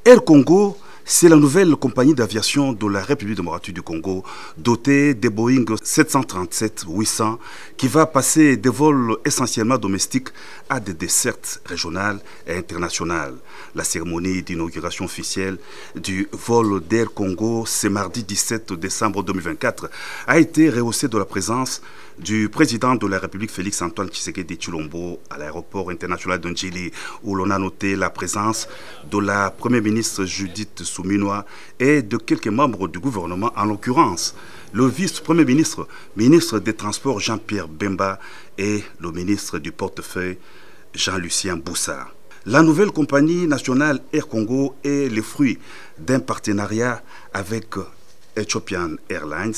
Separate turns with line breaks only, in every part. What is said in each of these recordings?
Air Congo, c'est la nouvelle compagnie d'aviation de la République démocratique du Congo, dotée des Boeing 737-800, qui va passer des vols essentiellement domestiques à des dessertes régionales et internationales. La cérémonie d'inauguration officielle du vol d'Air Congo, ce mardi 17 décembre 2024, a été rehaussée de la présence du président de la République Félix Antoine Tshisekedi Tshilombo à l'aéroport international de Njili, où l'on a noté la présence de la première ministre Judith Suminwa et de quelques membres du gouvernement, en l'occurrence le vice-premier ministre, ministre des Transports Jean-Pierre Bemba et le ministre du portefeuille Jean-Lucien Boussa. La nouvelle compagnie nationale Air Congo est le fruit d'un partenariat avec Ethiopian Airlines,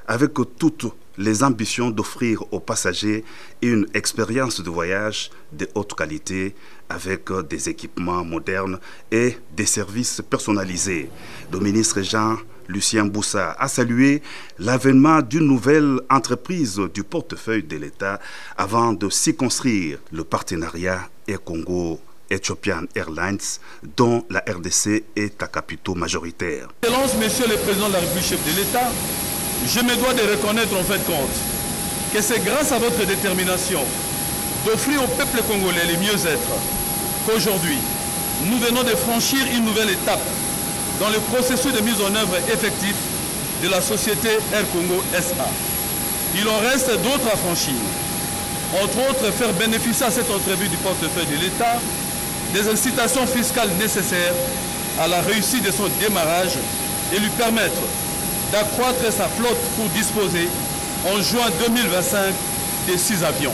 avec toutes les ambitions d'offrir aux passagers une expérience de voyage de haute qualité avec des équipements modernes et des services personnalisés. Le ministre Jean-Lucien Boussa a salué l'avènement d'une nouvelle entreprise du portefeuille de l'État avant de s'y construire le partenariat Air Congo Ethiopian Airlines, dont la RDC est à capitaux majoritaire.
Excellence, Monsieur le Président de la République, chef de l'État, je me dois de reconnaître en fait compte que c'est grâce à votre détermination d'offrir au peuple congolais le mieux-être qu'aujourd'hui, nous venons de franchir une nouvelle étape dans le processus de mise en œuvre effectif de la société Air Congo SA. Il en reste d'autres à franchir. Entre autres, faire bénéficier à cette entreprise du portefeuille de l'État des incitations fiscales nécessaires à la réussite de son démarrage et lui permettre d'accroître sa flotte pour disposer en juin 2025 de 6 avions.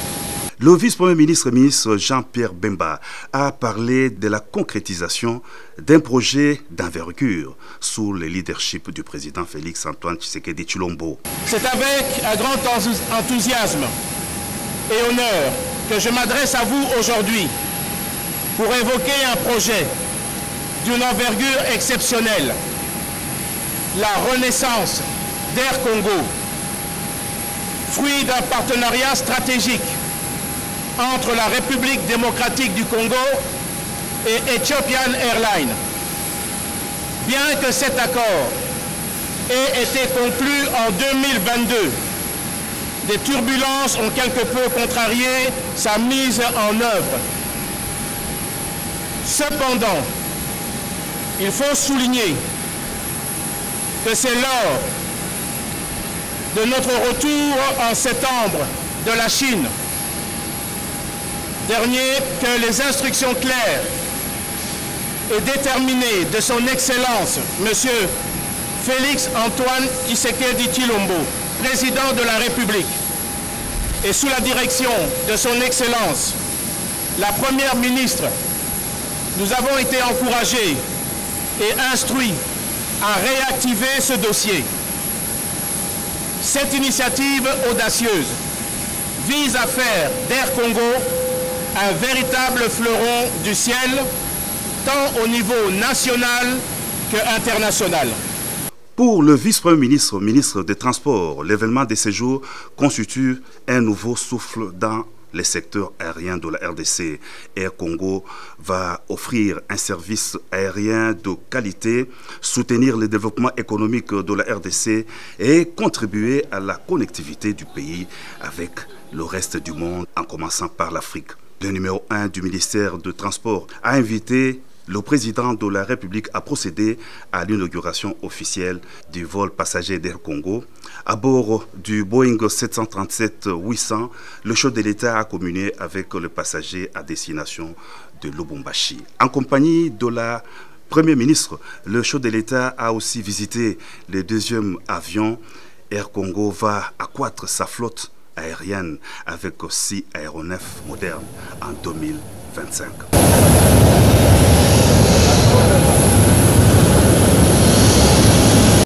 Le vice-premier ministre, Jean-Pierre Bemba, a parlé de la concrétisation d'un projet d'envergure sous le leadership du président Félix Antoine Tshisekedi Tshilombo.
C'est avec un grand enthousiasme et honneur que je m'adresse à vous aujourd'hui pour évoquer un projet d'une envergure exceptionnelle, la renaissance d'Air Congo, fruit d'un partenariat stratégique entre la République démocratique du Congo et Ethiopian Airlines. Bien que cet accord ait été conclu en 2022, des turbulences ont quelque peu contrarié sa mise en œuvre. Cependant, il faut souligner que c'est lors de notre retour en septembre de la Chine dernier que les instructions claires et déterminées de son Excellence, M. Félix Antoine Tshisekedi Tshilombo, président de la République, et sous la direction de son Excellence, la Première ministre, nous avons été encouragés et instruits à réactiver ce dossier. Cette initiative audacieuse vise à faire d'Air Congo un véritable fleuron du ciel, tant au niveau national qu'international.
Pour le vice-premier ministre, ministre des Transports, l'événement de ces jours constitue un nouveau souffle dans les secteurs aériens de la RDC. Air Congo va offrir un service aérien de qualité, soutenir le développement économique de la RDC et contribuer à la connectivité du pays avec le reste du monde, en commençant par l'Afrique. Le numéro 1 du ministère des Transports a invité le président de la République a procédé à l'inauguration officielle du vol passager d'Air Congo. À bord du Boeing 737-800, le chef de l'État a communié avec le passager à destination de Lubumbashi. En compagnie de la Première ministre, le chef de l'État a aussi visité le deuxième avion. Air Congo va accroître sa flotte aérienne avec 6 aéronefs modernes en 2025.